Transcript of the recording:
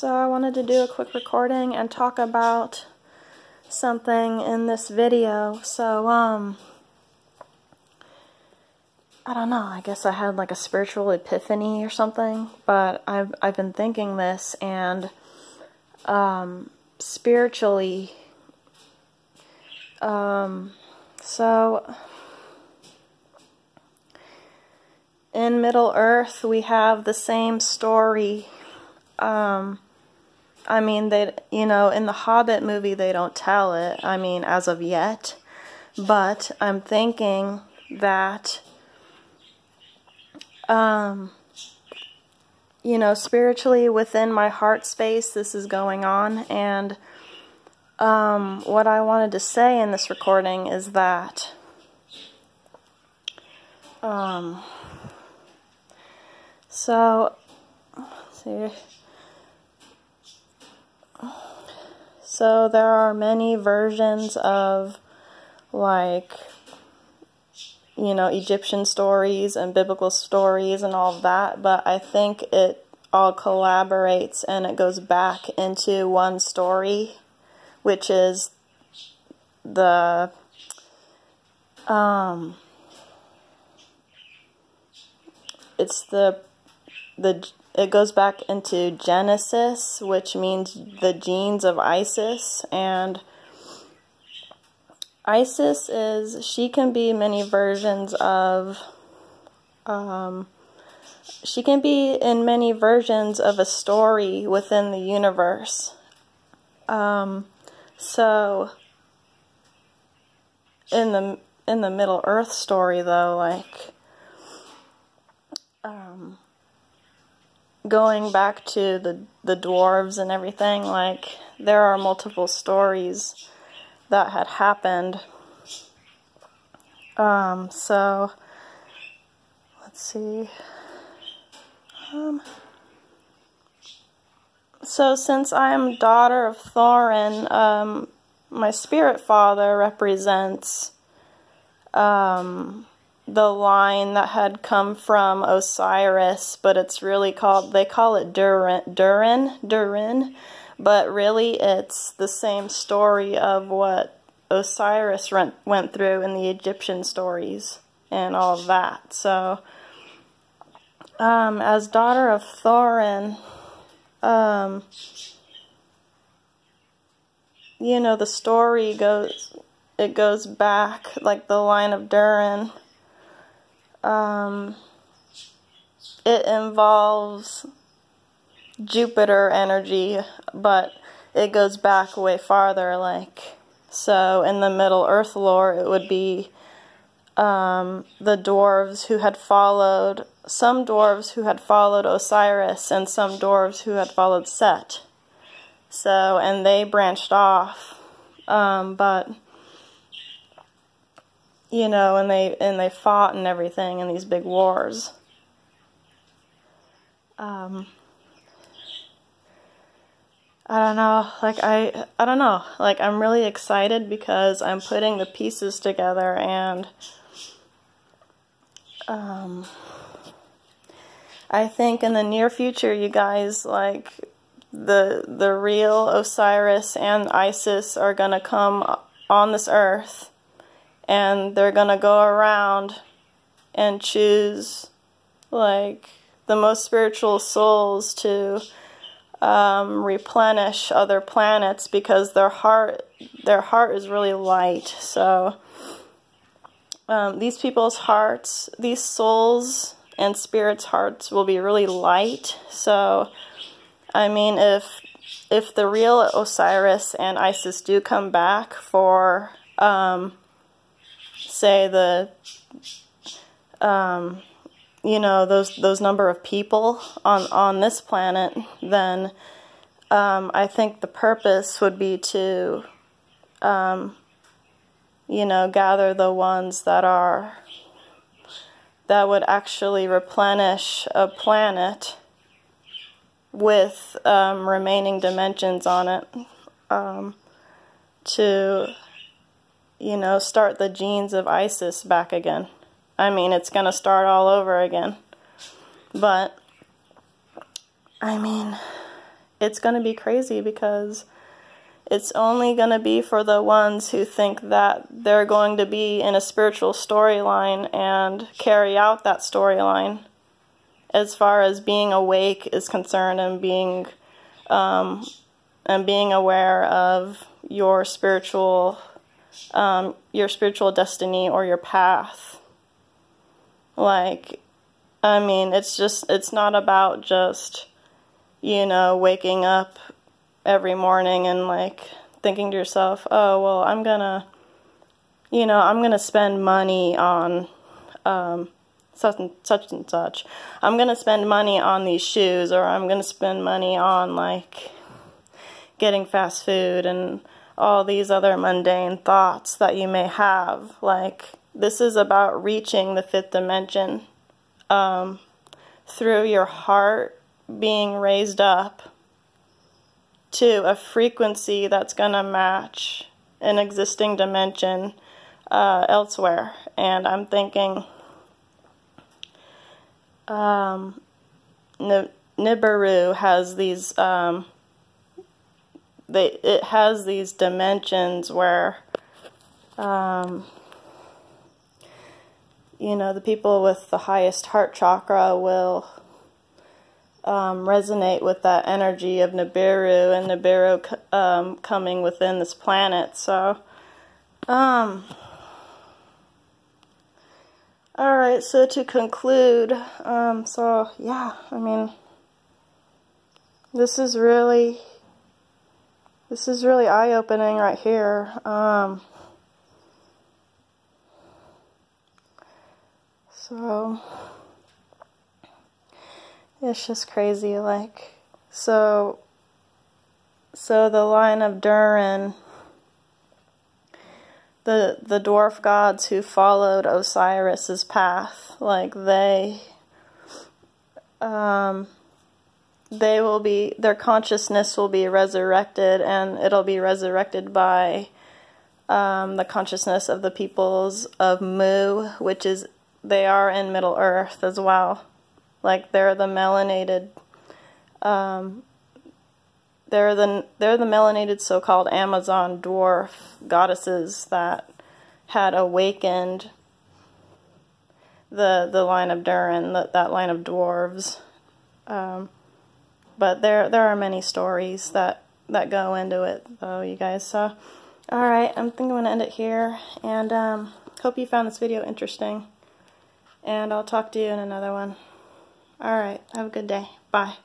So I wanted to do a quick recording and talk about something in this video. So, I don't know, I guess I had like a spiritual epiphany or something, but I've been thinking this, and spiritually, so in Middle Earth we have the same story. I mean, they, you know, in the Hobbit movie they don't tell it, I mean, as of yet, but I'm thinking that, you know, spiritually within my heart space this is going on, and what I wanted to say in this recording is that so let's see. So there are many versions of, like, you know, Egyptian stories and biblical stories and all of that, but I think it all collaborates and it goes back into one story, which is the it goes back into Genesis, which means the genes of Isis, and Isis she can be many versions of, she can be in many versions of a story within the universe. So in the Middle Earth story though, like, going back to the dwarves and everything, like, there are multiple stories that had happened. So let's see. So since I am daughter of Thorin, my spirit father represents the line that had come from Osiris, but it's really called, they call it Durin, but really it's the same story of what Osiris went through in the Egyptian stories and all of that. So, as daughter of Thorin, you know, the story goes back, like the line of Durin. It involves Jupiter energy, but it goes back way farther, like, so in the Middle Earth lore it would be the dwarves who had followed, some dwarves who had followed Osiris and some dwarves who had followed Set. So, and they branched off, but, you know, and they fought and everything in these big wars. I don't know, like, I don't know, like, I'm really excited because I'm putting the pieces together, and I think in the near future, you guys, like, the real Osiris and Isis are gonna come on this earth, and they're gonna go around and choose, like, the most spiritual souls to replenish other planets, because their heart is really light. So these people's hearts, these souls and spirits' hearts will be really light. So I mean, if the real Osiris and Isis do come back for say you know, those number of people on this planet, then I think the purpose would be to you know, gather the ones that would actually replenish a planet with remaining dimensions on it, to, you know, start the genes of Isis back again. I mean, it's going to start all over again. But, I mean, it's going to be crazy, because it's only going to be for the ones who think that they're going to be in a spiritual storyline and carry out that storyline as far as being awake is concerned, and being aware of your spiritual destiny or your path. Like, I mean, it's not about just, you know, waking up every morning and like thinking to yourself, oh, well, I'm gonna spend money on such and such. I'm gonna spend money on these shoes, or I'm gonna spend money on like getting fast food and all these other mundane thoughts that you may have. Like, this is about reaching the 5th dimension through your heart being raised up to a frequency that's going to match an existing dimension elsewhere. And I'm thinking Nibiru has these it has these dimensions where you know, the people with the highest heart chakra will resonate with that energy of Nibiru, and Nibiru coming within this planet. So, alright, so to conclude, so yeah, I mean, this is really eye-opening right here. So it's just crazy, like, so the line of Durin, the dwarf gods who followed Osiris's path, like, their consciousness will be resurrected, and it'll be resurrected by the consciousness of the peoples of Mu, which is, they are in Middle Earth as well. Like, they're the melanated, they're the melanated so-called Amazon dwarf goddesses that had awakened the line of Durin, that line of dwarves. But there are many stories that go into it, though, you guys. So, alright, I think I'm going to end it here, and hope you found this video interesting. And I'll talk to you in another one. Alright, have a good day. Bye.